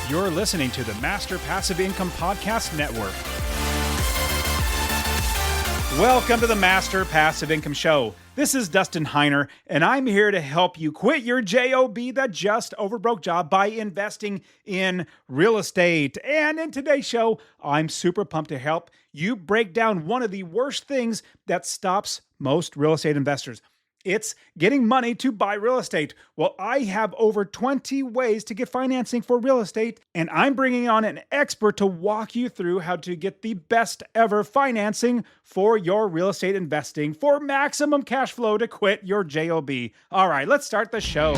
You're listening to the Master Passive Income Podcast Network. Welcome to the Master Passive Income Show. This is Dustin Heiner, and I'm here to help you quit your JOB, the just over broke job, by investing in real estate. And in today's show, I'm super pumped to help you break down one of the worst things that stops most real estate investors. It's getting money to buy real estate. Well, I have over 20 ways to get financing for real estate, and I'm bringing on an expert to walk you through how to get the best ever financing for your real estate investing for maximum cash flow to quit your JOB. All right, let's start the show.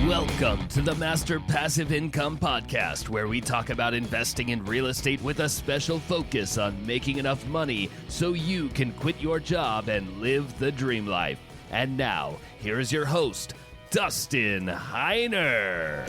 Welcome to the Master Passive Income Podcast, where we talk about investing in real estate with a special focus on making enough money so you can quit your job and live the dream life. And now, here is your host, Dustin Heiner.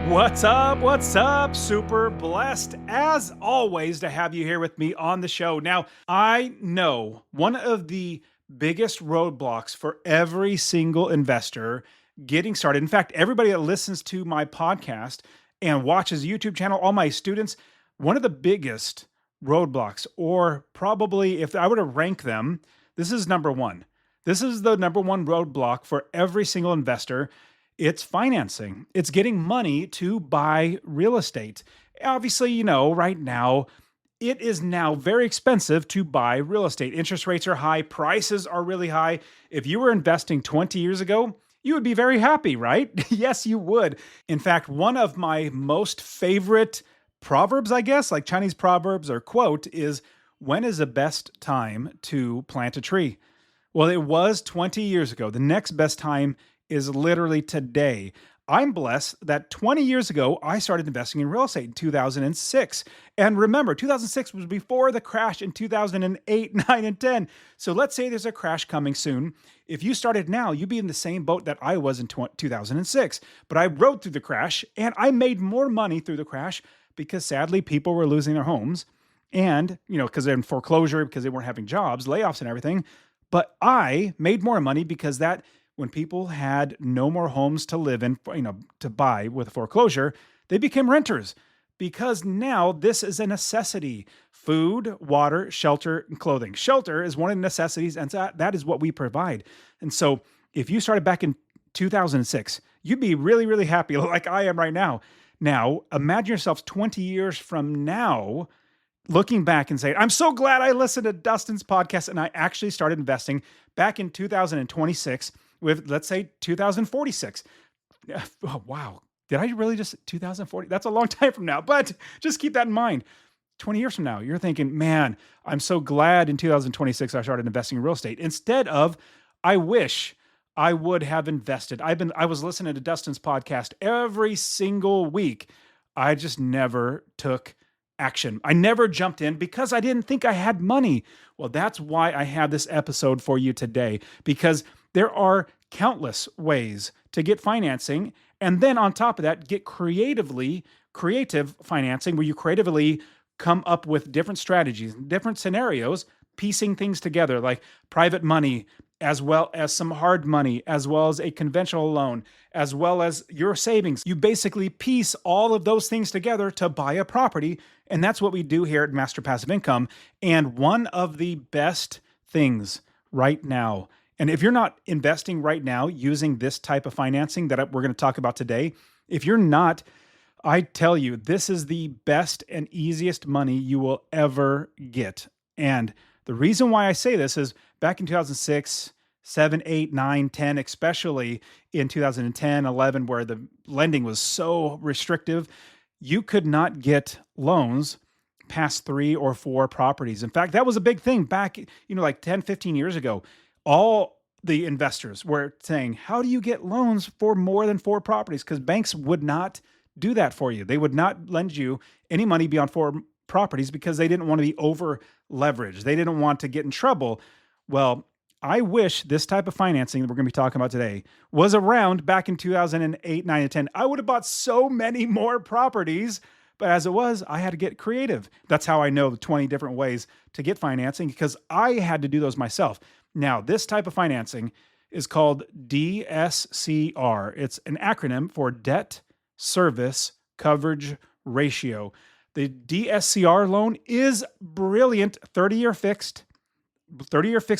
What's up? What's up? Super blessed, as always, to have you here with me on the show. Now, I know one of the biggest roadblocks for every single investor getting started. In fact, everybody that listens to my podcast and watches YouTube channel, all my students, one of the biggest roadblocks, or probably if I were to rank them, this is number one. This is the number one roadblock for every single investor. It's financing. It's getting money to buy real estate. Obviously, you know, right now, it is now very expensive to buy real estate. Interest rates are high. Prices are really high. If you were investing 20 years ago, you would be very happy, right? Yes, you would. In fact, one of my most favorite proverbs, I guess, like Chinese proverbs or quote, is, when is the best time to plant a tree? Well, it was 20 years ago. The next best time is literally today. I'm blessed that 20 years ago, I started investing in real estate in 2006. And remember, 2006 was before the crash in 2008, 9, and 10. So let's say there's a crash coming soon. If you started now, you'd be in the same boat that I was in 2006. But I rode through the crash, and I made more money through the crash because sadly, people were losing their homes. And, you know, because they're in foreclosure, because they weren't having jobs, layoffs and everything. But I made more money because when people had no more homes to live in, to buy with a foreclosure, they became renters because now this is a necessity. Food, water, shelter, and clothing. Shelter is one of the necessities, and that is what we provide. And so if you started back in 2006, you'd be really, really happy like I am right now. Now, imagine yourself 20 years from now, looking back and saying, I'm so glad I listened to Dustin's podcast and I actually started investing back in 2026 with, let's say, 2046. Oh, wow. Did I really just 2040? That's a long time from now, but just keep that in mind. 20 years from now, you're thinking, man, I'm so glad in 2026 I started investing in real estate. Instead of, I wish I would have invested. I was listening to Dustin's podcast every single week. I just never took action. I never jumped in because I didn't think I had money. Well, that's why I have this episode for you today, because there are countless ways to get financing. And then on top of that, get creative financing, where you creatively come up with different strategies, different scenarios, piecing things together, like private money, as well as some hard money, as well as a conventional loan, as well as your savings. You basically piece all of those things together to buy a property. And that's what we do here at Master Passive Income. And one of the best things right now, and if you're not investing right now using this type of financing that we're going to talk about today, if you're not, I tell you, this is the best and easiest money you will ever get. And the reason why I say this is back in 2006, 7, 8, 9, 10, especially in 2010, 11, where the lending was so restrictive, you could not get loans past 3 or 4 properties. In fact, that was a big thing back, like 10, 15 years ago. All the investors were saying, how do you get loans for more than 4 properties? Because banks would not do that for you. They would not lend you any money beyond 4 properties because they didn't want to be over leveraged. They didn't want to get in trouble. Well, I wish this type of financing that we're going to be talking about today was around back in 2008, 9, and 10. I would have bought so many more properties, but as it was, I had to get creative. That's how I know the 20 different ways to get financing, because I had to do those myself. Now, this type of financing is called DSCR. It's an acronym for Debt Service Coverage Ratio. The DSCR loan is brilliant, 30-year fixed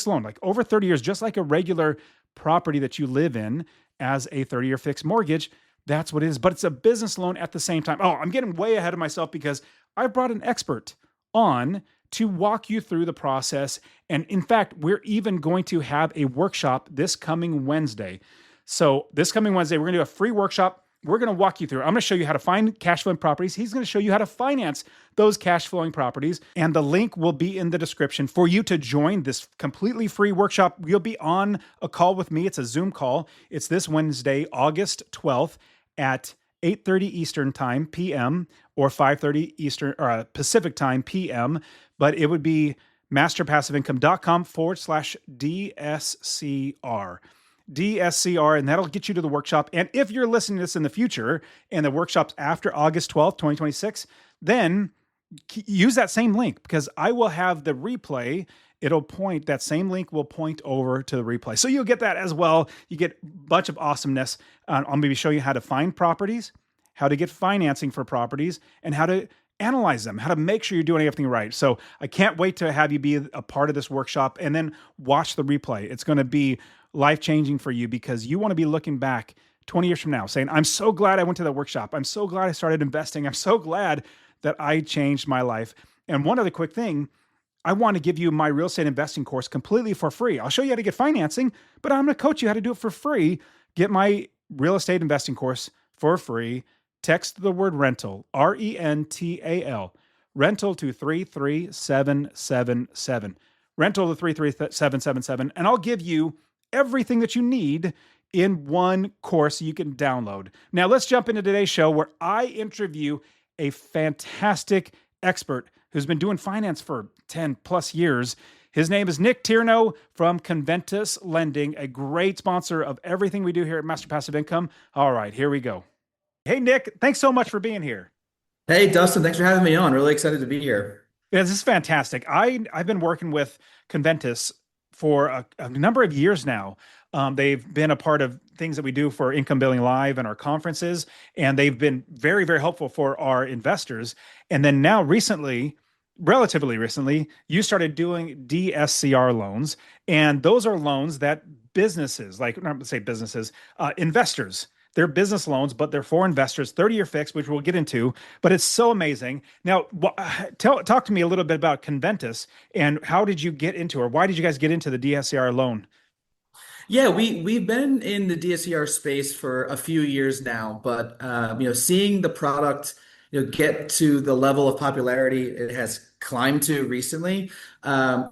loan, like over 30 years, just like a regular property that you live in as a 30-year fixed mortgage. That's what it is. But it's a business loan at the same time. Oh, I'm getting way ahead of myself because I brought an expert on to walk you through the process. And in fact, we're even going to have a workshop this coming Wednesday. So, this coming Wednesday, we're going to do a free workshop. We're going to walk you through. I'm going to show you how to find cash flowing properties. He's going to show you how to finance those cash flowing properties. And the link will be in the description for you to join this completely free workshop. You'll be on a call with me. It's a Zoom call. It's this Wednesday, August 12th at 8:30 Eastern Time PM or 5:30 Eastern or Pacific Time PM. But it would be masterpassiveincome.com/DSCR. DSCR, and that'll get you to the workshop. And if you're listening to this in the future and the workshop's after August 12th, 2026, then use that same link because I will have the replay. That same link will point over to the replay. So you'll get that as well. You get a bunch of awesomeness. I'm going to be showing you how to find properties, how to get financing for properties, and how to analyze them, how to make sure you're doing everything right. So I can't wait to have you be a part of this workshop and then watch the replay. It's going to be life-changing for you because you want to be looking back 20 years from now saying, I'm so glad I went to that workshop. I'm so glad I started investing. I'm so glad that I changed my life. And one other quick thing, I want to give you my real estate investing course completely for free. I'll show you how to get financing, but I'm going to coach you how to do it for free. Get my real estate investing course for free. Text the word rental, RENTAL, rental to 33777. Rental to 33777. And I'll give you everything that you need in one course you can download. Now, let's jump into today's show where I interview a fantastic expert who's been doing finance for 10 plus years. His name is Nick Tierno from Conventus Lending, a great sponsor of everything we do here at Master Passive Income. All right, here we go. Hey, Nick, thanks so much for being here. Hey, Dustin, thanks for having me on. Really excited to be here. Yeah, this is fantastic. I've been working with Conventus for a number of years now. They've been a part of things that we do for Income Billing Live and our conferences, and they've been very, very helpful for our investors. And then now relatively recently, you started doing DSCR loans, and those are loans that businesses, investors, they're business loans, but they're for investors, 30-year fixed, which we'll get into, but it's so amazing. Now, talk to me a little bit about Conventus and how did you get into, or why did you guys get into the DSCR loan? Yeah, we've been in the DSCR space for a few years now, but seeing the product get to the level of popularity it has climbed to recently,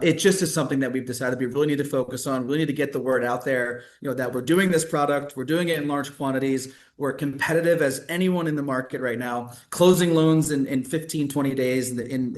it just is something that we've decided we really need to focus on. We really need to get the word out there, that we're doing this product, we're doing it in large quantities, we're competitive as anyone in the market right now, closing loans in 15, 20 days in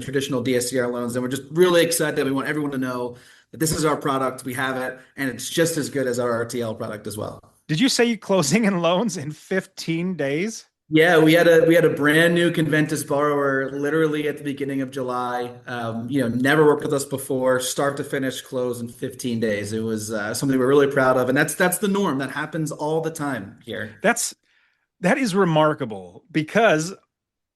traditional DSCR loans, and we're just really excited. We want everyone to know that this is our product, we have it, and it's just as good as our RTL product as well. Did you say you closing in loans in 15 days? Yeah, we had a brand new Conventus borrower literally at the beginning of July. Never worked with us before, start to finish, close in 15 days. It was something we're really proud of, and that's the norm. That happens all the time here. That is remarkable because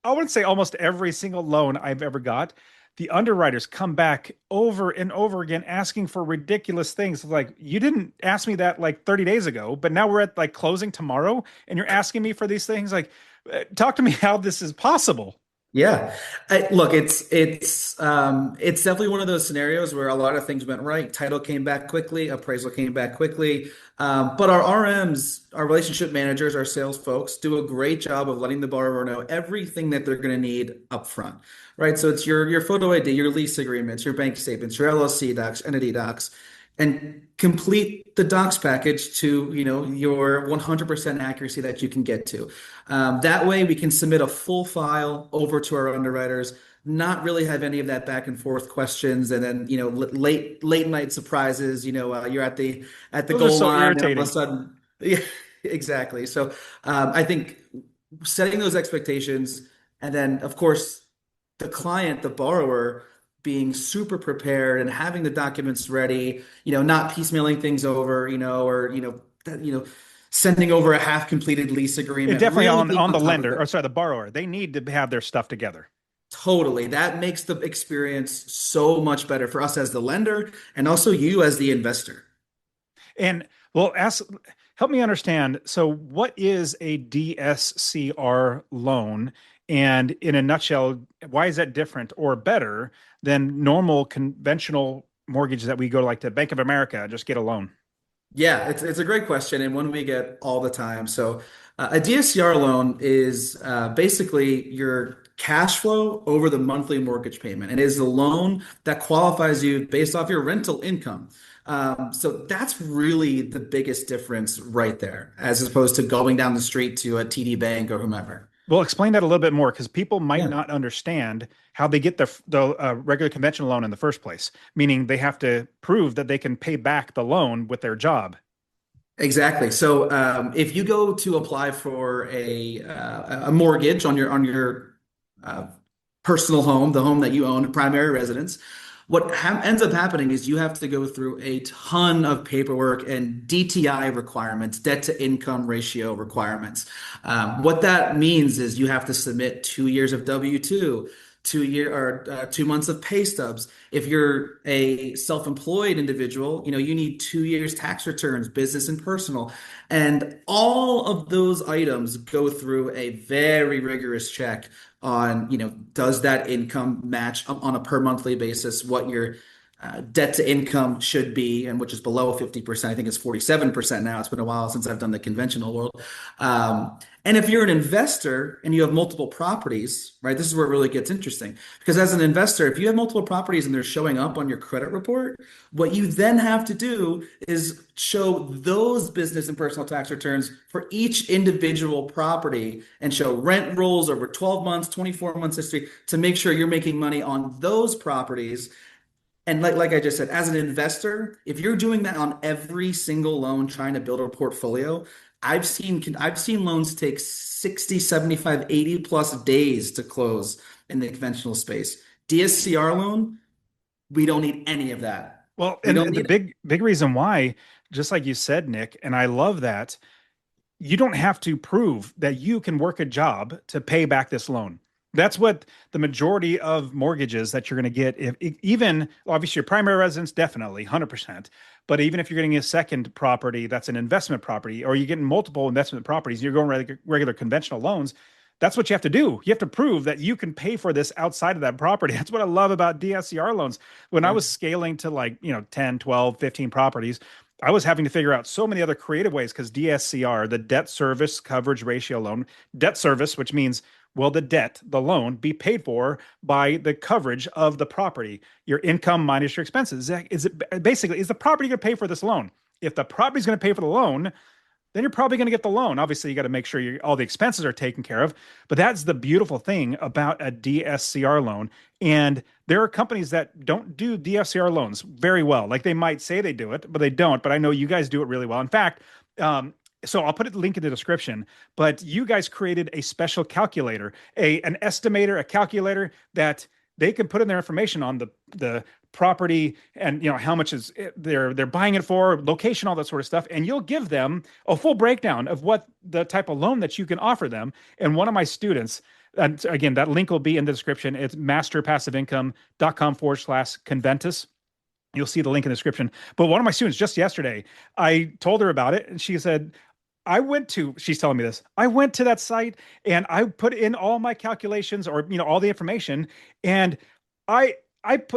I would say almost every single loan I've ever got, the underwriters come back over and over again asking for ridiculous things. Like, you didn't ask me that like 30 days ago, but now we're at like closing tomorrow and you're asking me for these things. Like, talk to me how this is possible. Yeah, look, it's definitely one of those scenarios where a lot of things went right. Title came back quickly, appraisal came back quickly, but our RMs, our relationship managers, our sales folks do a great job of letting the borrower know everything that they're going to need up front, right? So it's your photo ID, your lease agreements, your bank statements, your LLC docs, entity docs, and complete the docs package to your 100% accuracy that you can get to. That way we can submit a full file over to our underwriters, not really have any of that back and forth questions, and then late night surprises. You're at the Those goal are so line, and all irritating. of a sudden, yeah, exactly. So I think setting those expectations, and then of course the client, the borrower, being super prepared and having the documents ready, not piecemealing things over, or, sending over a half completed lease It agreement, definitely really being on on the top of lender, it. or sorry, the borrower. They need to have their stuff together. Totally. That makes the experience so much better for us as the lender and also you as the investor. And well, help me understand. So, what is a DSCR loan? And in a nutshell, why is that different or better than normal conventional mortgages that we go to, like to Bank of America, just get a loan? Yeah, it's a great question and one we get all the time. So, a DSCR loan is basically your cash flow over the monthly mortgage payment. It is a loan that qualifies you based off your rental income. So that's really the biggest difference right there, as opposed to going down the street to a TD Bank or whomever. Well, explain that a little bit more because people might Yeah. not understand how they get the regular conventional loan in the first place, meaning they have to prove that they can pay back the loan with their job. Exactly. So if you go to apply for a mortgage on your uh, personal home, the home that you own, primary residence, what ends up happening is you have to go through a ton of paperwork and DTI requirements, debt to income ratio requirements. What that means is you have to submit 2 years of W-2, 2 months of pay stubs. If you're a self-employed individual, you need 2 years tax returns, business and personal. And all of those items go through a very rigorous check on, does that income match on a per monthly basis what your debt to income should be, and which is below 50%. I think it's 47% now. It's been a while since I've done the conventional world. And if you're an investor and you have multiple properties, right, this is where it really gets interesting. Because as an investor, if you have multiple properties and they're showing up on your credit report, what you then have to do is show those business and personal tax returns for each individual property and show rent rolls over 12 months, 24 months history to make sure you're making money on those properties. And like I just said, as an investor, if you're doing that on every single loan trying to build a portfolio, I've seen loans take 60, 75, 80 plus days to close in the conventional space. DSCR loan, we don't need any of that. Well, We and don't the need it. big reason why, just like you said, Nick, and I love that, you don't have to prove that you can work a job to pay back this loan. That's what the majority of mortgages that you're going to get, if even obviously your primary residence, definitely 100%. But even if you're getting a second property that's an investment property, or you're getting multiple investment properties, you're going regular conventional loans. That's what you have to do. You have to prove that you can pay for this outside of that property. That's what I love about DSCR loans. When I Yeah. was scaling to 10, 12, 15 properties, I was having to figure out so many other creative ways because DSCR, the debt service coverage ratio loan, debt service, which means will the debt, the loan, be paid for by the coverage of the property, your income minus your expenses? Is it basically, is the property going to pay for this loan? If the property is going to pay for the loan, then you're probably going to get the loan. Obviously, you got to make sure all the expenses are taken care of. But that's the beautiful thing about a DSCR loan. And there are companies that don't do DSCR loans very well. Like they might say they do it, but they don't. But I know you guys do it really well. In fact, so I'll put a link in the description, but you guys created a special calculator, an estimator, a calculator that they can put in their information on the property and how much is they're buying it for, location, all that sort of stuff, and you'll give them a full breakdown of what the type of loan that you can offer them. And one of my students, and again, that link will be in the description. It's masterpassiveincome.com/Conventus. You'll see the link in the description. But one of my students just yesterday, I told her about it and she said, she's telling me this. I went to that site and I put in all my calculations or, all the information. And I,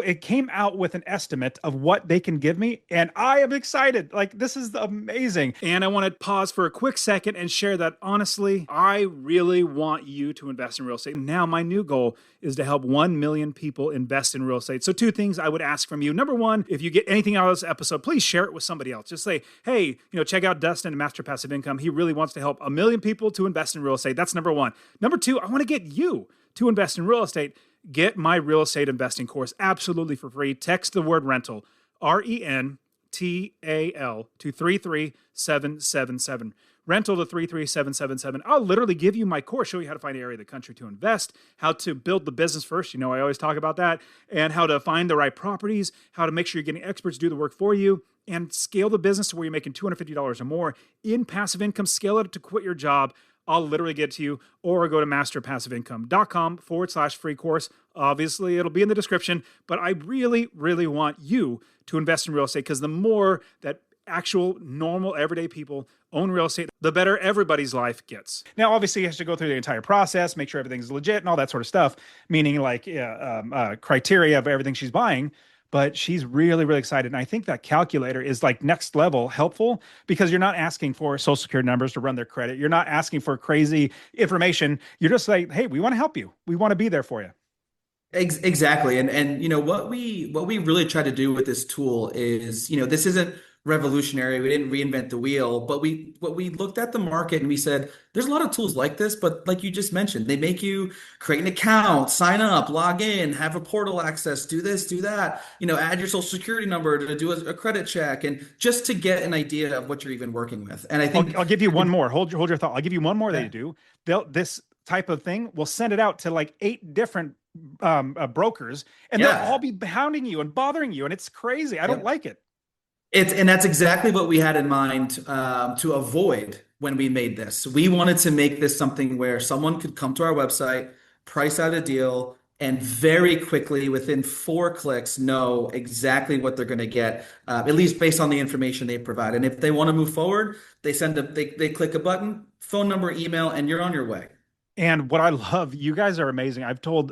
it came out with an estimate of what they can give me. And I am excited. Like, this is amazing. And I want to pause for a quick second and share that honestly, I really want you to invest in real estate. Now, my new goal is to help 1 million people invest in real estate. So 2 things I would ask from you. Number 1, if you get anything out of this episode, please share it with somebody else. Just say, hey, check out Dustin at Master Passive Income. He really wants to help 1 million people to invest in real estate. That's number 1. Number 2, I want to get you to invest in real estate. Get my real estate investing course absolutely for free. Text the word rental, RENTAL, to 33777. Rental to 33777. I'll literally give you my course, show you how to find an area of the country to invest, how to build the business first. You know, I always talk about that, and how to find the right properties, how to make sure you're getting experts to do the work for you, and scale the business to where you're making $250 or more in passive income. Scale it to quit your job. I'll literally get to you, or go to masterpassiveincome.com/free course. Obviously, it'll be in the description, but I really, really want you to invest in real estate, because the more that actual normal everyday people own real estate, the better everybody's life gets. Now, obviously, you have to go through the entire process, make sure everything's legit and all that sort of stuff, meaning like criteria of everything she's buying. But she's really, really excited. And I think that calculator is like next level helpful, because you're not asking for social security numbers to run their credit. You're not asking for crazy information. You're just like, hey, we want to help you. We want to be there for you. Exactly. And what we really try to do with this tool is, this isn't revolutionary. We didn't reinvent the wheel, but we looked at the market and we said, there's a lot of tools like this, but like you just mentioned, they make you create an account, sign up, log in, have a portal access, do this, do that, add your social security number to do a credit check, and just to get an idea of what you're even working with. And I think I'll give you one more. Hold your thought. I'll give you one more that you do. This type of thing will send it out to like 8 different brokers, and they'll all be hounding you and bothering you, and it's crazy. I don't like it. And that's exactly what we had in mind to avoid when we made this. We wanted to make this something where someone could come to our website, price out a deal, and very quickly, within 4 clicks, know exactly what they're going to get, at least based on the information they provide. And if they want to move forward, they click a button, phone number, email, and you're on your way. And what I love, you guys are amazing. I've told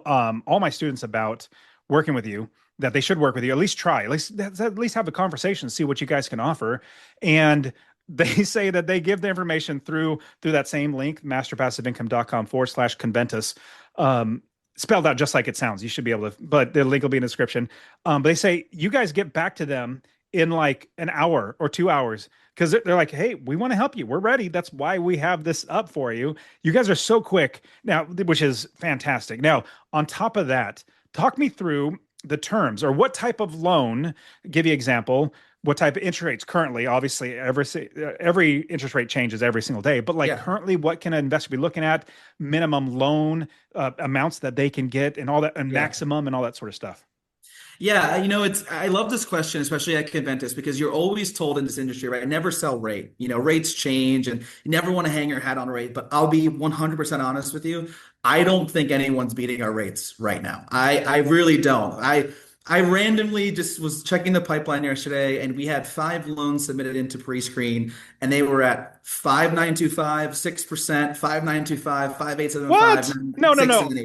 all my students about working with you, that they should work with you, at least try, at least have a conversation, see what you guys can offer. And they say that they give the information through that same link, masterpassiveincome.com/Conventus, spelled out just like it sounds. You should be able to, but the link will be in the description. But they say you guys get back to them in like an hour or 2 hours, because they're like, hey, we want to help you. We're ready. That's why we have this up for you. You guys are so quick now, which is fantastic. Now, on top of that, talk me through the terms, or what type of loan. Give you an example, what type of interest rates currently. Obviously, every interest rate changes every single day, but currently, what can an investor be looking at? Minimum loan amounts that they can get, and all that, and maximum, and all that sort of stuff. Yeah, I love this question, especially at Conventus, because you're always told in this industry, right? Never sell rate. Rates change, and you never want to hang your hat on rate. But I'll be 100% honest with you. I don't think anyone's beating our rates right now. I really don't. I randomly just was checking the pipeline yesterday, and we had 5 loans submitted into pre-screen, and they were at 5.925, 6%, 5.925, 5.875. What? No.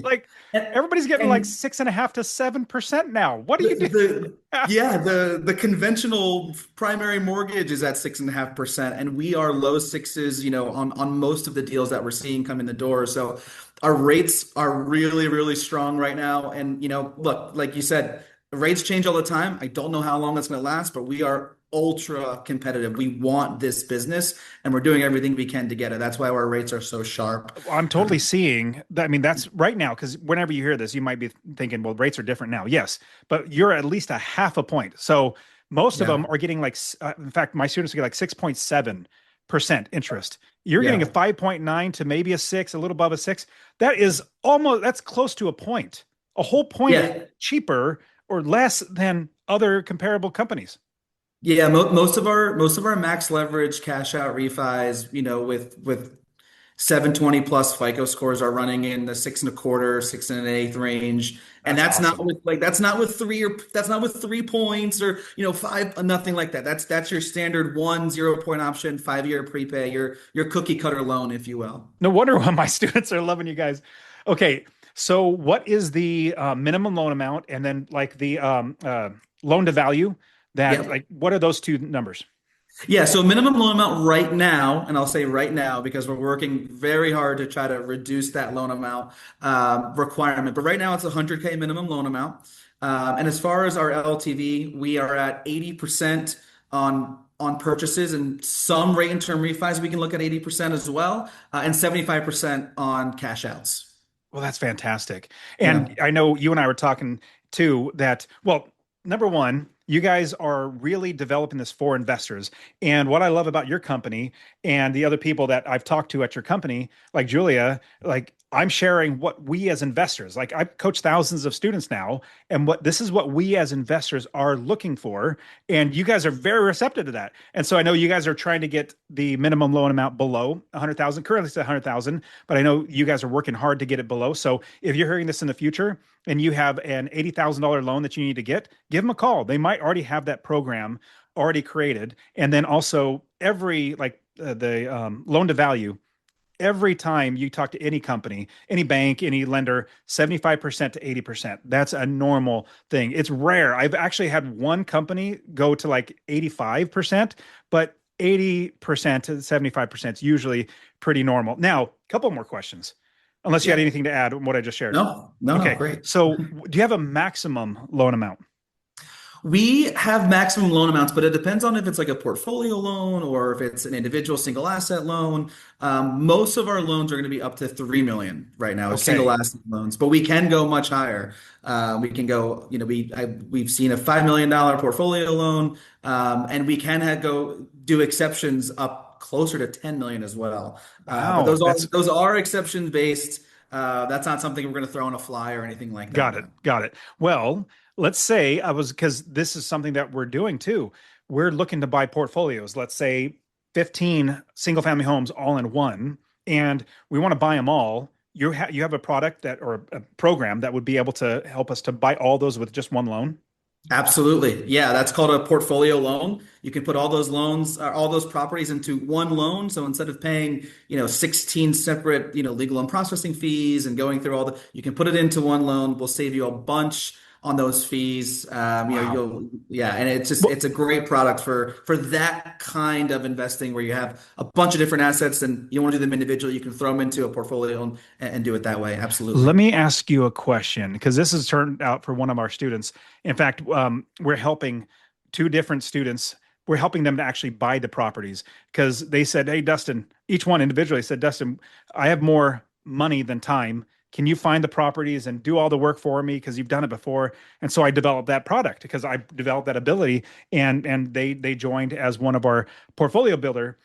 Like, And, everybody's getting like 6.5% to 7% now. What are you doing? The conventional primary mortgage is at 6.5%, and we are low sixes, on most of the deals that we're seeing come in the door. So our rates are really, really strong right now. And look, like you said, rates change all the time. I don't know how long that's going to last, but we are ultra competitive. We want this business, and we're doing everything we can to get it. That's why our rates are so sharp. I'm totally seeing that. I mean, that's right now, because whenever you hear this, you might be thinking, well, rates are different now. Yes, but you're at least a half a point. So most of them are getting like, in fact, my students get like 6.7% interest. You're getting a 5.9 to maybe a 6, a little above a 6. That's close to a point, a whole point cheaper or less than other comparable companies. Yeah, most of our max leverage cash out refis, with 720 plus FICO scores are running in the 6.25, 6.125 range, and that's awesome. That's not with 3 points or 5, nothing like that. That's your standard 0 point option, 5-year prepay, your cookie cutter loan, if you will. No wonder why my students are loving you guys. Okay, so what is the minimum loan amount, and then like the loan to value? Like, what are those 2 numbers? Yeah, so minimum loan amount right now, and I'll say right now because we're working very hard to try to reduce that loan amount requirement. But right now it's a 100K minimum loan amount. And as far as our LTV, we are at 80% on purchases, and some rate and term refis we can look at 80% as well, and 75% on cash outs. Well, that's fantastic. And I know you and I were talking too that, well, number one, you guys are really developing this for investors. And what I love about your company and the other people that I've talked to at your company, like Julia, like I'm sharing what we as investors, like I've coached thousands of students now, and what this is what we as investors are looking for. And you guys are very receptive to that. And so I know you guys are trying to get the minimum loan amount below 100,000. Currently it's 100,000, but I know you guys are working hard to get it below. So if you're hearing this in the future and you have an $80,000 loan that you need to get, give them a call. They might already have that program already created. And then also every the loan to value, every time you talk to any company, any bank, any lender, 75% to 80%. That's a normal thing. It's rare. I've actually had one company go to like 85%, but 80% to 75% is usually pretty normal. Now, a couple more questions, unless you had Yeah. anything to add on what I just shared. No, no, no, Okay. great. So, do you have a maximum loan amount? We have maximum loan amounts, but it depends on if it's like a portfolio loan or if it's an individual single asset loan. Most of our loans are going to be up to 3 million right now as single Okay. asset loans, but we can go much higher. We can go, we've seen a $5 million portfolio loan, and we can go do exceptions up closer to 10 million as well. But Wow. That's those are exceptions based. That's not something we're going to throw on a fly or anything like that, got it. though. Got it. Well, let's say I was because this is something that we're doing too. We're looking to buy portfolios, let's say 15 single family homes all in one, and we want to buy them all. You have a product that or a program that would be able to help us to buy all those with just one loan. Absolutely. Yeah, that's called a portfolio loan. You can put all those loans, all those properties into one loan. So instead of paying, 16 separate, legal and processing fees and going through you can put it into one loan. We'll save you a bunch on those fees. Wow. Yeah, and Well, it's a great product for that kind of investing where you have a bunch of different assets and you want to do them individually. You can throw them into a portfolio and do it that way. let Absolutely. me ask you a question because this has turned out for one of our students. In fact, we're helping two different students. We're helping them to actually buy the properties because they said, "Hey, Dustin," each one individually said, "Dustin, I have more money than time. Can you find the properties and do all the work for me because you've done it before?" And so I developed that product because I developed that ability, and they joined as one of our portfolio builder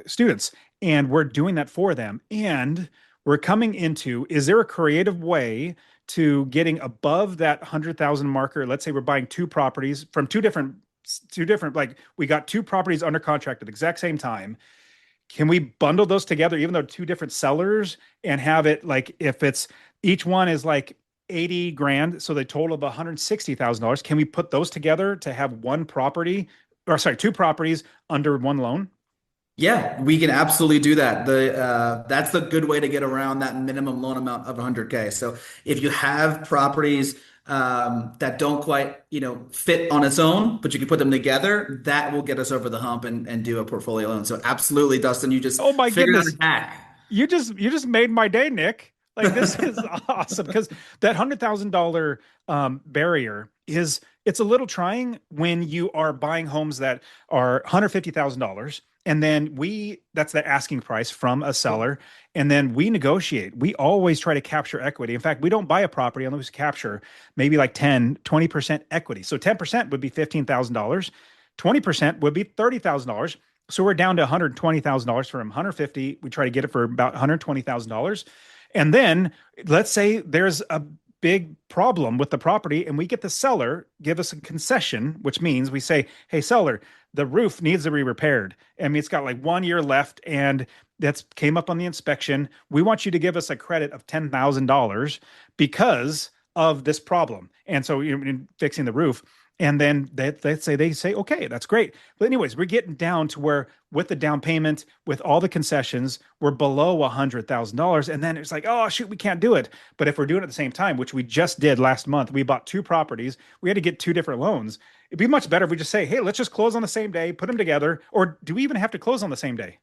students, and we're doing that for them. And we're coming into, is there a creative way to getting above that 100,000 marker? Let's say we're buying two properties from two different, like we got two properties under contract at the exact same time. Can we bundle those together, even though two different sellers, and have it like if it's each one is like 80 grand, so the total of $160,000? Can we put those together to have one property, or sorry, two properties under one loan? Yeah, we can absolutely do that. That's the good way to get around that minimum loan amount of 100K. So if you have properties that don't quite, fit on its own, but you can put them together, that will get us over the hump and do a portfolio loan. So absolutely, Dustin, you just Oh my figured out goodness. a hack. You just made my day, Nick. Like this is awesome because that $100,000 barrier is it's a little trying when you are buying homes that are $150,000, and then that's the asking price from a seller, and then we negotiate. We always try to capture equity. In fact, we don't buy a property unless we capture maybe like 10-20% equity. So 10% would be $15,000. 20% would be $30,000. So we're down to $120,000 from 150. We try to get it for about $120,000. And then let's say there's a big problem with the property and we get the seller give us a concession, which means we say, "Hey, seller, the roof needs to be repaired. I mean, it's got like 1 year left and that's came up on the inspection. We want you to give us a credit of $10,000 because of this problem." And so in fixing the roof. And then they say, okay, that's great. But anyways, we're getting down to where with the down payment, with all the concessions, we're below $100,000. And then it's like, oh shoot, we can't do it. But if we're doing it at the same time, which we just did last month, we bought two properties. We had to get two different loans. It'd be much better if we just say, hey, let's just close on the same day, put them together. Or do we even have to close on the same day?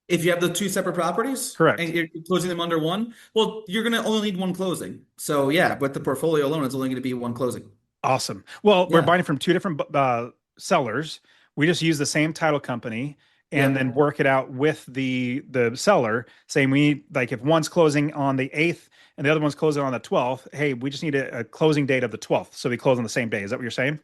If you have the two separate properties and Correct. you're closing them under one, well, you're going to only need one closing. So yeah, with the portfolio loan, it's only going to be one closing. Awesome. Well, we're Yeah. buying from two different sellers. We just use the same title company, and then Yep. work it out with the seller, saying we need, like, if one's closing on the 8th and the other one's closing on the 12th, hey, we just need a closing date of the 12th. So we close on the same day. Is that what you're saying?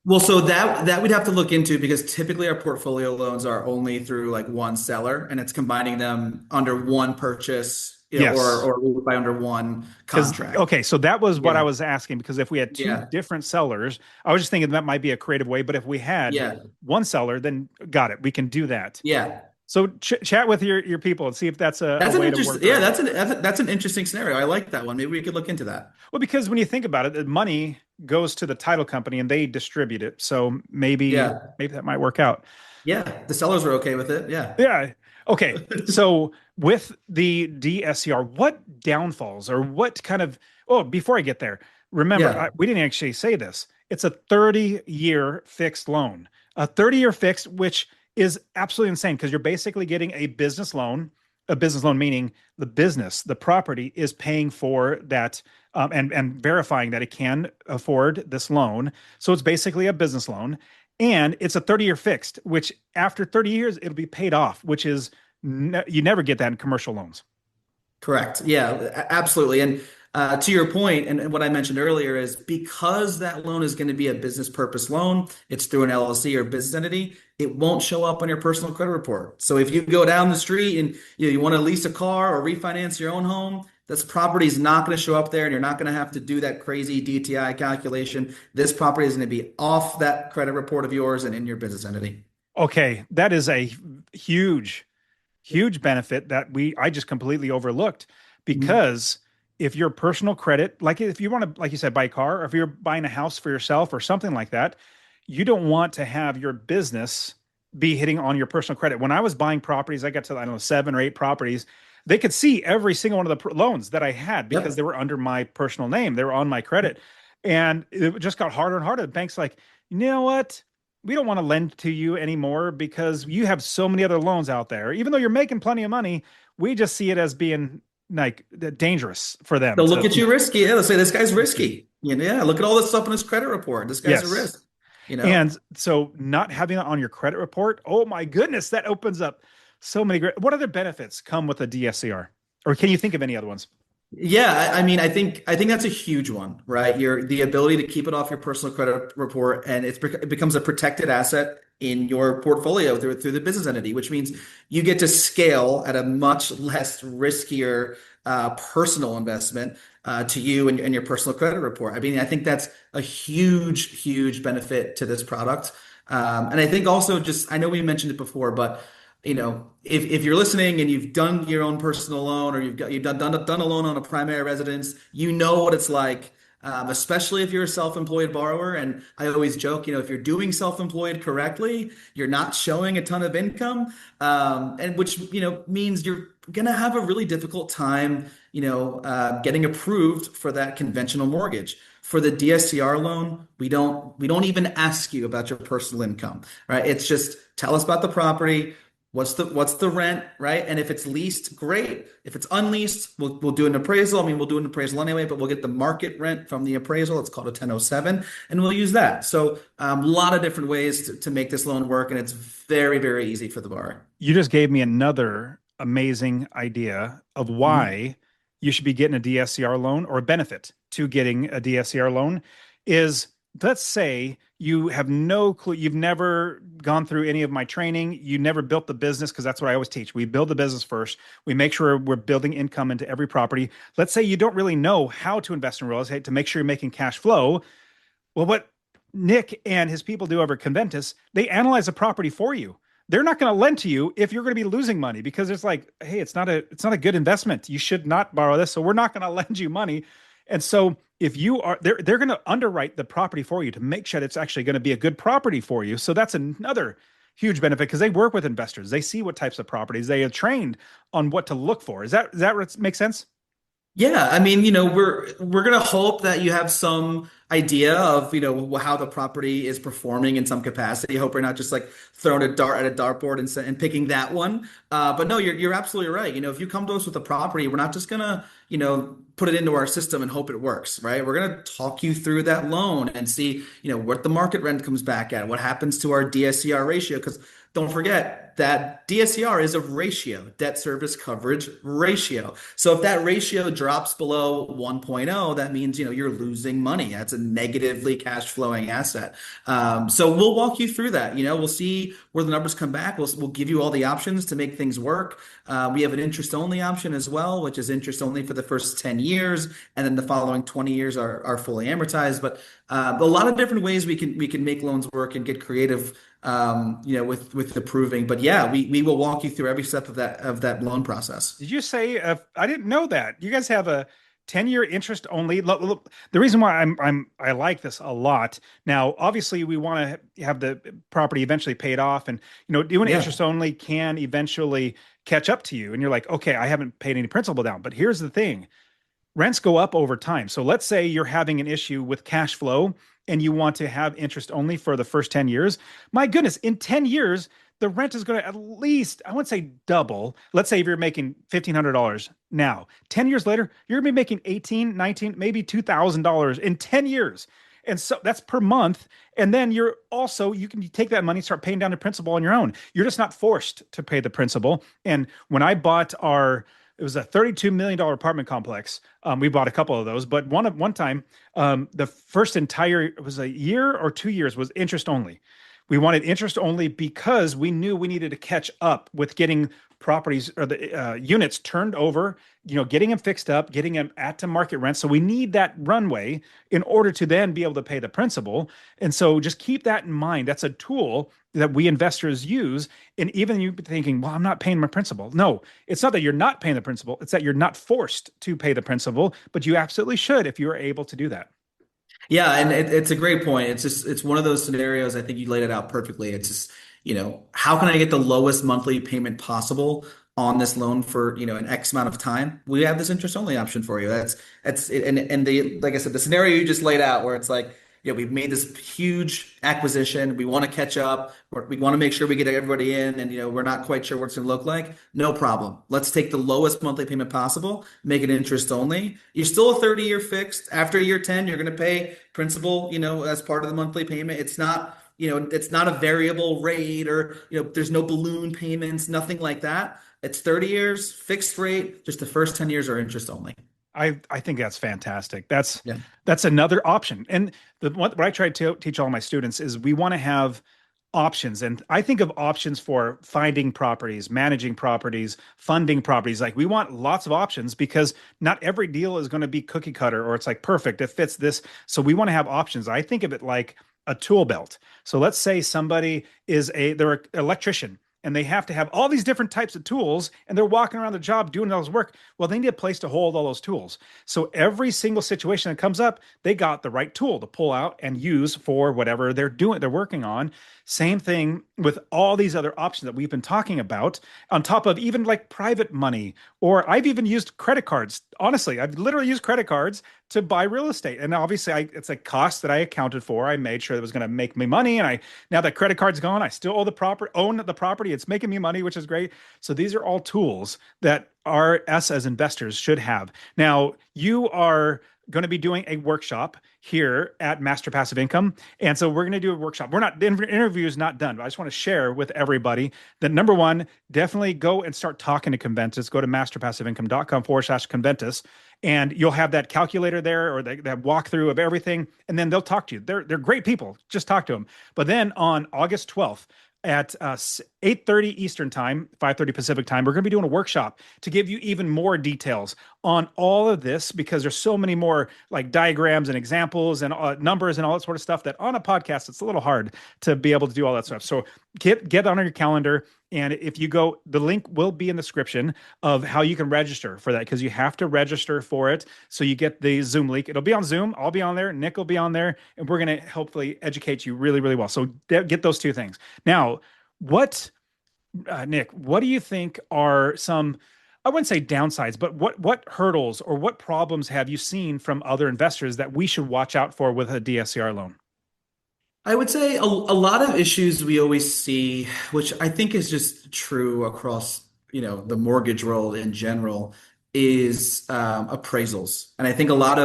Well, so that we'd have to look into because typically our portfolio loans are only through like one seller and it's combining them under one purchase, Yes. or by under one Because, contract. okay, so that was what I Yeah. was asking. Because if we had two Yeah. different sellers, I was just thinking that might be a creative way. But if we had Yeah. one seller, then got it. We can do that. Yeah. So chat with your people and see if that's a That's an way to interesting, work yeah, around. that's an interesting scenario. I like that one. Maybe we could look into that. Well, because when you think about it, the money goes to the title company and they distribute it. So Yeah. maybe that might work out. Yeah. The sellers are okay with it. Yeah. Yeah. Okay. So with the DSCR, what downfalls or what kind of, oh, before I get there, remember, Yeah. we didn't actually say this. It's a 30-year fixed loan, a 30-year fixed, which is absolutely insane because you're basically getting a business loan, meaning the business, the property is paying for that, and verifying that it can afford this loan. So it's basically a business loan. And it's a 30-year fixed, which after 30 years, it'll be paid off, which is you never get that in commercial loans. Correct. Yeah, absolutely. And to your point, and what I mentioned earlier is because that loan is going to be a business purpose loan, it's through an LLC or business entity, it won't show up on your personal credit report. So if you go down the street and you want to lease a car or refinance your own home, this property is not going to show up there, and you're not going to have to do that crazy DTI calculation. This property is going to be off that credit report of yours and in your business entity. Okay, that is a huge, huge benefit that I just completely overlooked Mhm. because if your personal credit, like if you want to, like you said, buy a car, or if you're buying a house for yourself or something like that, you don't want to have your business be hitting on your personal credit. When I was buying properties, I got to, I don't know, 7 or 8 properties. They could see every single one of the loans that I had because they Yep. were under my personal name. They were on my credit. And it just got harder and harder. The bank's like, you know what? We don't want to lend to you anymore because you have so many other loans out there. Even though you're making plenty of money, we just see it as being like dangerous for them They'll look to, at you risky. Yeah, they'll say this guy's risky. Yeah, look at all this stuff in his credit report. This guy's a yes. risk. You know? And so not having it on your credit report, oh my goodness, that opens up so many great. What other benefits come with a DSCR? Or can you think of any other ones? Yeah, I mean, I think that's a huge one, right? The ability to keep it off your personal credit report, and it becomes a protected asset in your portfolio through the business entity, which means you get to scale at a much less riskier personal investment to you and your personal credit report. I mean, I think that's a huge, huge benefit to this product. And I think also just I know we mentioned it before, but if you're listening and you've done your own personal loan or you've done a loan on a primary residence, you know what it's like, especially if you're a self-employed borrower. And I always joke, if you're doing self-employed correctly, you're not showing a ton of income, and which means you're gonna have a really difficult time, getting approved for that conventional mortgage. For the DSCR loan, we don't even ask you about your personal income, right? It's just tell us about the property. What's the rent, right? And if it's leased, great. If it's unleased, we'll do an appraisal. I mean, we'll do an appraisal anyway, but we'll get the market rent from the appraisal. It's called a 1007, and we'll use that. So a lot of different ways to make this loan work, and it's very, very easy for the borrower. You just gave me another amazing idea of Mhm. why you should be getting a DSCR loan, or a benefit to getting a DSCR loan is, let's say you have no clue, you've never gone through any of my training, you never built the business, because that's what I always teach. We build the business first. We make sure we're building income into every property. Let's say you don't really know how to invest in real estate to make sure you're making cash flow. Well, what Nick and his people do over at Conventus, they analyze a property for you. They're not going to lend to you if you're going to be losing money, because it's like, hey, it's not a good investment. You should not borrow this, so we're not going to lend you money. And so if you are, they're going to underwrite the property for you to make sure it's actually going to be a good property for you. So that's another huge benefit, because they work with investors. They see what types of properties, they are trained on what to look for. Is that what makes sense? Yeah, I mean, we're gonna hope that you have some idea of, how the property is performing in some capacity. Hope we're not just like throwing a dart at a dartboard and picking that one. But no, you're absolutely right. If you come to us with a property, we're not just gonna, put it into our system and hope it works, right? We're going to talk you through that loan and see, what the market rent comes back at, what happens to our DSCR ratio, because don't forget that DSCR is a ratio, debt service coverage ratio. So if that ratio drops below 1.0, that means, you're losing money. That's a negatively cash flowing asset. So we'll walk you through that. We'll see where the numbers come back. We'll give you all the options to make things work. We have an interest only option as well, which is interest only for the first 10 years, and then the following 20 years are fully amortized. But a lot of different ways we can make loans work and get creative, with approving. But yeah, we will walk you through every step of that loan process. Did you say I didn't know that. You guys have a 10-year interest only. The reason why I like this a lot. Now, obviously we want to have the property eventually paid off, and doing Yeah. interest only can eventually catch up to you, and you're like, okay, I haven't paid any principal down. But here's the thing. Rents go up over time. So let's say you're having an issue with cash flow and you want to have interest only for the first 10 years. My goodness, in 10 years, the rent is going to at least, I wouldn't say double. Let's say if you're making $1,500 now, 10 years later, you're going to be making 18, 19, maybe $2,000 in 10 years. And so that's per month. And then you can take that money, start paying down the principal on your own. You're just not forced to pay the principal. And when I bought it was a $32 million apartment complex. We bought a couple of those, but one time, the first entire, it was a year or 2 years was interest only. We wanted interest only because we knew we needed to catch up with getting properties or the units turned over, getting them fixed up, getting them at to market rent. So we need that runway in order to then be able to pay the principal. And so just keep that in mind. That's a tool that we investors use. And even you thinking, well, I'm not paying my principal. No, it's not that you're not paying the principal. It's that you're not forced to pay the principal, but you absolutely should if you are able to do that. Yeah, and it's a great point. It's one of those scenarios. I think you laid it out perfectly. It's just, how can I get the lowest monthly payment possible on this loan for, an X amount of time? We have this interest only option for you. That's it. And the like I said, the scenario you just laid out where it's like, we've made this huge acquisition. We want to catch up. We want to make sure we get everybody in, and we're not quite sure what it's going to look like. No problem. Let's take the lowest monthly payment possible, make it interest only. You're still a 30-year fixed. After year 10, you're going to pay principal, as part of the monthly payment. It's not a variable rate, or there's no balloon payments, nothing like that. It's 30 years, fixed rate. Just the first 10 years are interest only. I think that's fantastic. That's Yeah. that's another option. And what I try to teach all my students is we want to have options. And I think of options for finding properties, managing properties, funding properties. Like we want lots of options because not every deal is going to be cookie cutter or it's like perfect. It fits this. So we want to have options. I think of it like a tool belt. So let's say somebody they're an electrician and they have to have all these different types of tools and they're walking around the job doing all this work. Well, they need a place to hold all those tools. So every single situation that comes up, they got the right tool to pull out and use for whatever they're working on. Same thing with all these other options that we've been talking about, on top of even like private money, or I've even used credit cards. Honestly, I've literally used credit cards to buy real estate. And obviously it's a cost that I accounted for. I made sure it was going to make me money. And now that credit card's gone, I still own the property. It's making me money, which is great. So these are all tools that us as investors should have. Now, you are going to be doing a workshop here at Master Passive Income. And so we're going to do a workshop. The interview is not done, but I just want to share with everybody that number one, definitely go and start talking to Conventus. Go to masterpassiveincome.com/Conventus, and you'll have that calculator there or that walkthrough of everything. And then they'll talk to you. They're great people. Just talk to them. But then on August 12th, at 8:30 Eastern time, 5:30 Pacific time, we're going to be doing a workshop to give you even more details on all of this, because there's so many more like diagrams and examples and numbers and all that sort of stuff that on a podcast, it's a little hard to be able to do all that stuff. So get on your calendar. And if you go, the link will be in the description of how you can register for that, because you have to register for it. So you get the Zoom link. It'll be on Zoom. I'll be on there. Nick will be on there. And we're going to hopefully educate you really, really well. So get those two things. Now, Nick, what do you think are some, I wouldn't say downsides, but what hurdles or what problems have you seen from other investors that we should watch out for with a DSCR loan? I would say a lot of issues we always see, which I think is just true across, the mortgage world in general, is appraisals. And I think a lot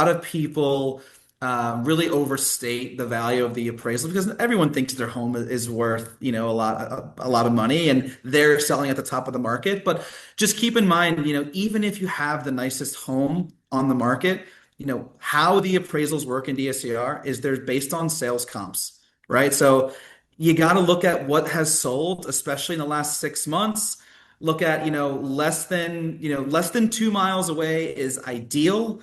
of people really overstate the value of the appraisal because everyone thinks their home is worth, a lot of money and they're selling at the top of the market. But just keep in mind, even if you have the nicest home on the market, how the appraisals work in DSCR is they're based on sales comps, right? So you got to look at what has sold, especially in the last 6 months. Look at, less than 2 miles away is ideal.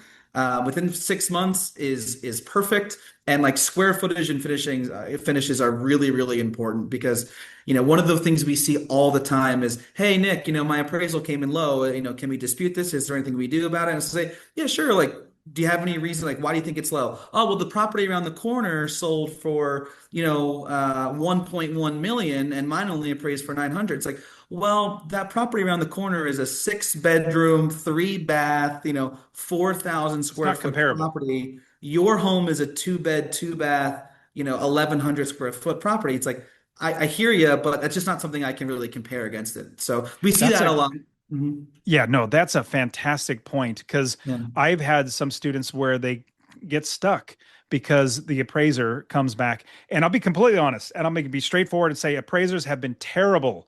Within 6 months is perfect. And like square footage and finishes are really, really important because, one of the things we see all the time is, hey, Nick, my appraisal came in low. Can we dispute this? Is there anything we do about it? And say, yeah, sure. Like, do you have any reason? Like, why do you think it's low? Oh, well, the property around the corner sold for, 1.1 million and mine only appraised for 900. It's like, well, that property around the corner is a 6 bedroom, 3 bath, 4,000 It's square not foot comparable. property. Your home is a 2 bed, 2 bath, 1,100 square foot property. It's like, I hear you, but that's just not something I can really compare against it. So we see That's that a a lot. Mhm. Yeah, no, that's a fantastic point because Yeah. I've had some students where they get stuck because the appraiser comes back. And I'll be completely honest, and I'm going to be straightforward and say appraisers have been terrible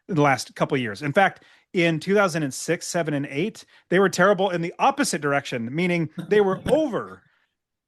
in the last couple of years. In fact, in 2006, 7, and 8, they were terrible in the opposite direction, meaning they were over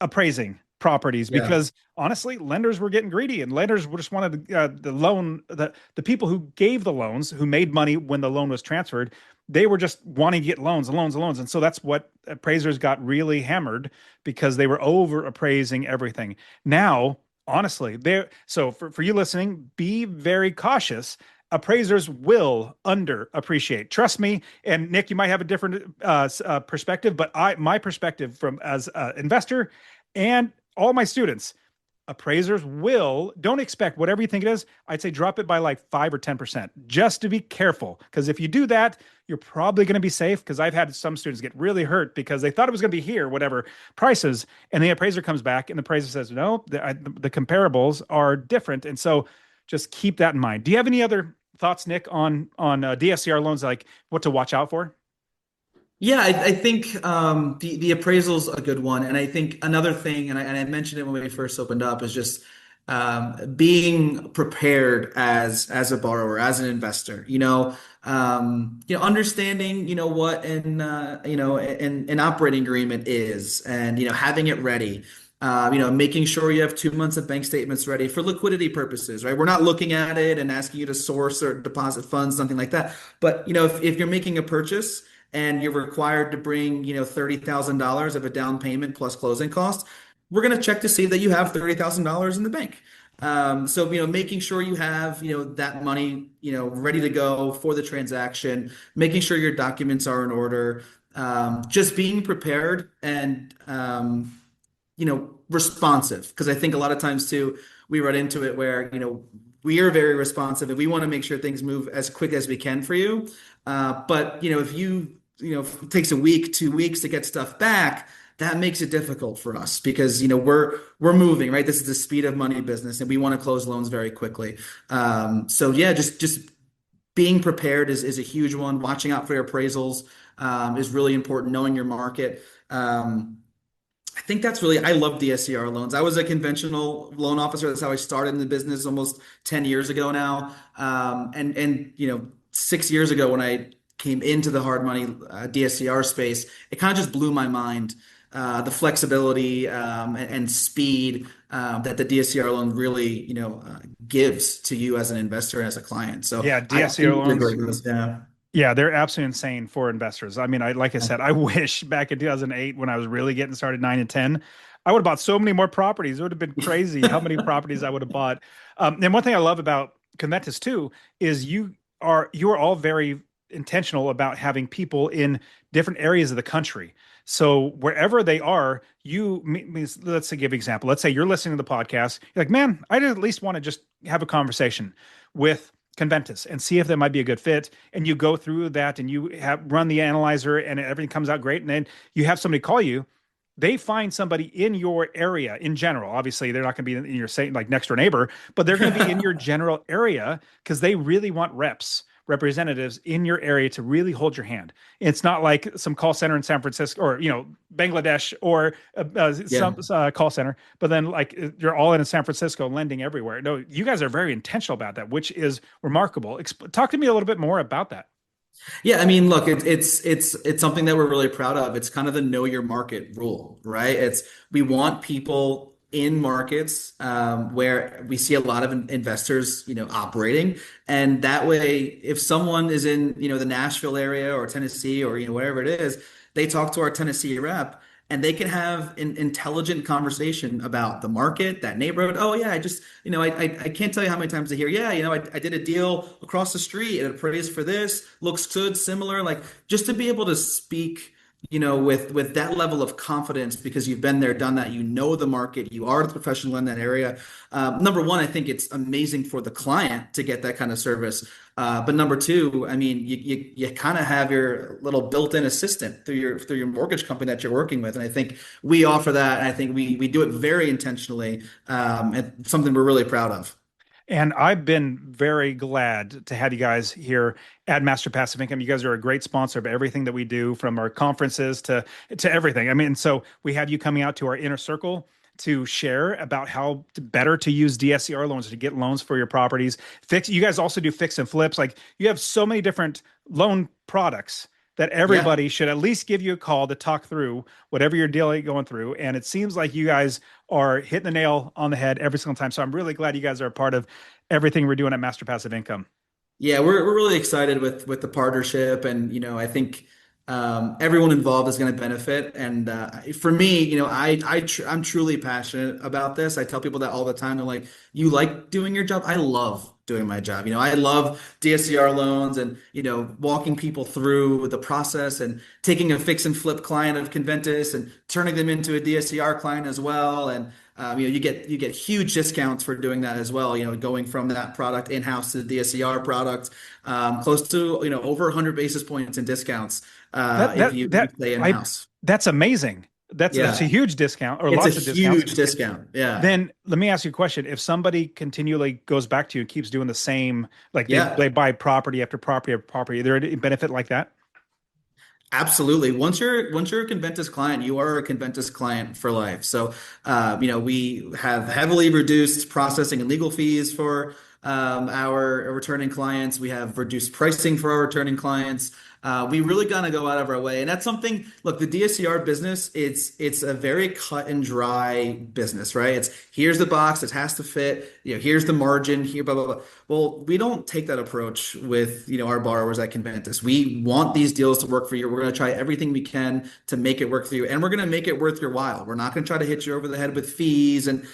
appraising properties Yeah. because honestly, lenders were getting greedy and lenders just wanted the loan. The people who gave the loans, who made money when the loan was transferred, they were just wanting to get loans and loans and loans. And so that's what appraisers got really hammered because they were over appraising everything. Now, honestly, so for you listening, be very cautious. Appraisers will under appreciate. Trust me. And Nick, you might have a different perspective, but my perspective from as an investor and all my students, appraisers will don't expect whatever you think it is. I'd say drop it by like 5 or 10% just to be careful. Because if you do that, you're probably going to be safe. Because I've had some students get really hurt because they thought it was going to be here, whatever prices, and the appraiser comes back and the appraiser says, no, the comparables are different. And so just keep that in mind. Do you have any other thoughts, Nick, on DSCR loans, like what to watch out for? Yeah, I think the appraisal's a good one, and I think another thing, and I mentioned it when we first opened up, is just being prepared as a borrower, as an investor. Understanding what an operating agreement is, and having it ready. Making sure you have 2 months of bank statements ready for liquidity purposes, right? We're not looking at it and asking you to source or deposit funds, something like that. But if you're making a purchase and you're required to bring, $30,000 of a down payment plus closing costs, we're going to check to see that you have $30,000 in the bank. So, making sure you have, that money, ready to go for the transaction, making sure your documents are in order, just being prepared and, responsive. Because I think a lot of times too, we run into it where, we are very responsive and we want to make sure things move as quick as we can for you. But if it takes a week, 2 weeks to get stuff back, that makes it difficult for us because we're moving, right? This is the speed of money business, and we want to close loans very quickly. So yeah, just being prepared is a huge one. Watching out for your appraisals is really important. Knowing your market. I think I love DSCR loans. I was a conventional loan officer. That's how I started in the business almost 10 years ago now. And 6 years ago when I came into the hard money DSCR space, it kind of just blew my mind. The flexibility and speed that the DSCR loan really, gives to you as an investor and as a client. So Yeah, I DSCR think they're loans. great with this. Yeah. Yeah, they're absolutely insane for investors. I mean, like I said, I wish back in 2008 when I was really getting started, 9 and 10, I would have bought so many more properties. It would have been crazy how many properties I would have bought. And one thing I love about Conventus too is you are all very intentional about having people in different areas of the country. So wherever they are, let's say give an example. Let's say you're listening to the podcast. You're like, man, I at least want to just have a conversation with Conventus and see if that might be a good fit. And you go through that and you have run the analyzer and everything comes out great. And then you have somebody call you. They find somebody in your area in general. Obviously, they're not going to be in your like next door neighbor, but they're going to be in your general area because they really want reps representatives in your area to really hold your hand. It's not like some call center in San Francisco or, Bangladesh or some Yeah. call center, but then like you're all in San Francisco lending everywhere. No, you guys are very intentional about that, which is remarkable. Talk to me a little bit more about that. Yeah, I mean, look, it's something that we're really proud of. It's kind of the know your market rule, right? It's we want people in markets where we see a lot of investors, operating, and that way, if someone is in, the Nashville area or Tennessee or wherever it is, they talk to our Tennessee rep. And they can have an intelligent conversation about the market, that neighborhood. Oh yeah, I just, I can't tell you how many times I hear, yeah, I did a deal across the street and it appraised for this, looks good, similar. Like just to be able to speak, with that level of confidence because you've been there, done that, the market, you are the professional in that area. Number one, I think it's amazing for the client to get that kind of service. But number two, I mean, you kind of have your little built-in assistant through your mortgage company that you're working with, and I think we offer that, and I think we do it very intentionally, and something we're really proud of. And I've been very glad to have you guys here at Master Passive Income. You guys are a great sponsor of everything that we do, from our conferences to everything. I mean, so we have you coming out to our inner circle to share about how better to use DSCR loans to get loans for your properties. You guys also do fix and flips. Like you have so many different loan products that Yeah. everybody should at least give you a call to talk through whatever you're going through. And it seems like you guys are hitting the nail on the head every single time. So I'm really glad you guys are a part of everything we're doing at Master Passive Income. Yeah, we're really excited with the partnership, and I think everyone involved is going to benefit. And for me, I'm truly passionate about this. I tell people that all the time. They're like, "You like doing your job?" I love doing my job. I love DSCR loans and walking people through the process and taking a fix and flip client of Conventus and turning them into a DSCR client as well. And you get huge discounts for doing that as well. Going from that product in-house to the DSCR product, close to over 100 basis points in discounts That if that you that stay I in-house. that's amazing. That's a Yeah, huge discount or it's a lots of discounts. huge discount. Yeah, Then let me ask you a question. If somebody continually goes back to you and keeps doing the same, like they yeah. buy property after property after property, is there any benefit like that? Absolutely. Once you're a Conventus client, you are a Conventus client for life. So, we have heavily reduced processing and legal fees for our returning clients. We have reduced pricing for our returning clients. We really gotta go out of our way, and that's something. Look, the DSCR business, it's a very cut and dry business, right? It's here's the box, it has to fit. Here's the margin. Here, blah blah blah. Well, we don't take that approach with our borrowers at Conventus. We want these deals to work for you. We're going to try everything we can to make it work for you, and we're going to make it worth your while. We're not going to try to hit you over the head with fees and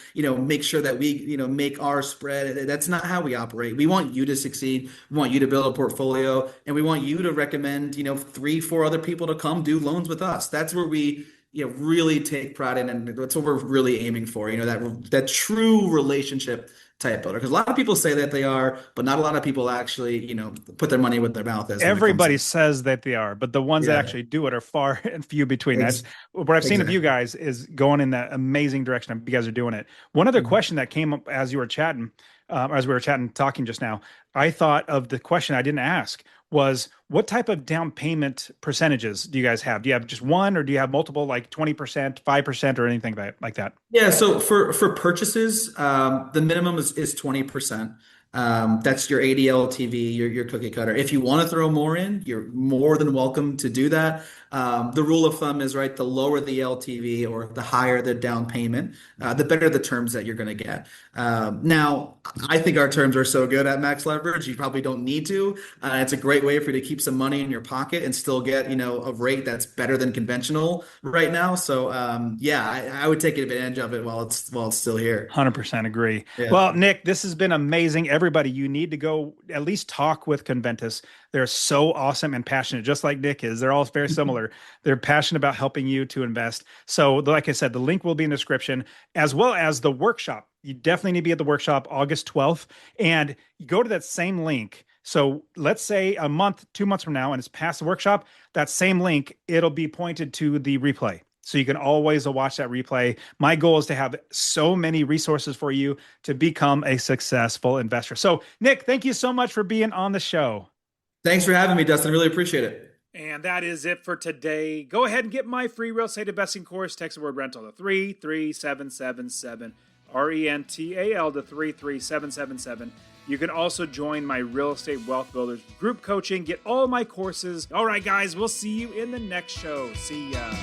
make sure that we make our spread. That's not how we operate. We want you to succeed. We want you to build a portfolio, and we want you to recommend 3, 4 other people to come do loans with us. That's where we really take pride in, and that's what we're really aiming for. That true relationship type builder. Because a lot of people say that they are, but not a lot of people actually, put their money where their mouth is when it comes Everybody to. says that they are, but the ones that Yeah, actually do it are far and few between. That's ex what I've seen of you exactly. guys is going in that amazing direction. You guys are doing it. One other Mhm. question that came up as you were chatting, as we were chatting, talking just now, I thought of the question I didn't ask was what type of down payment percentages do you guys have? Do you have just one or do you have multiple, like 20%, 5%, or anything like that? Yeah, so for purchases, the minimum is 20%. That's your ADL TV, your cookie cutter. If you want to throw more in, you're more than welcome to do that. The rule of thumb is right, the lower the LTV or the higher the down payment, the better the terms that you're going to get. Now, I think our terms are so good at Max Leverage, you probably don't need to. It's a great way for you to keep some money in your pocket and still get, a rate that's better than conventional right now. So, yeah, I would take advantage of it while it's still here. 100% agree. Yeah. Well, Nick, this has been amazing. Everybody, you need to go at least talk with Conventus. They're so awesome and passionate, just like Nick is. They're all very similar. They're passionate about helping you to invest. So, like I said, the link will be in the description, as well as the workshop. You definitely need to be at the workshop August 12th, and you go to that same link. So let's say a month, 2 months from now, and it's past the workshop, that same link, it'll be pointed to the replay. So you can always watch that replay. My goal is to have so many resources for you to become a successful investor. So, Nick, thank you so much for being on the show. Thanks for having me, Dustin. I really appreciate it. And that is it for today. Go ahead and get my free real estate investing course. Text the word rental to 33777, RENTAL to 33777. You can also join my Real Estate Wealth Builders group coaching. Get all my courses. All right, guys, we'll see you in the next show. See ya.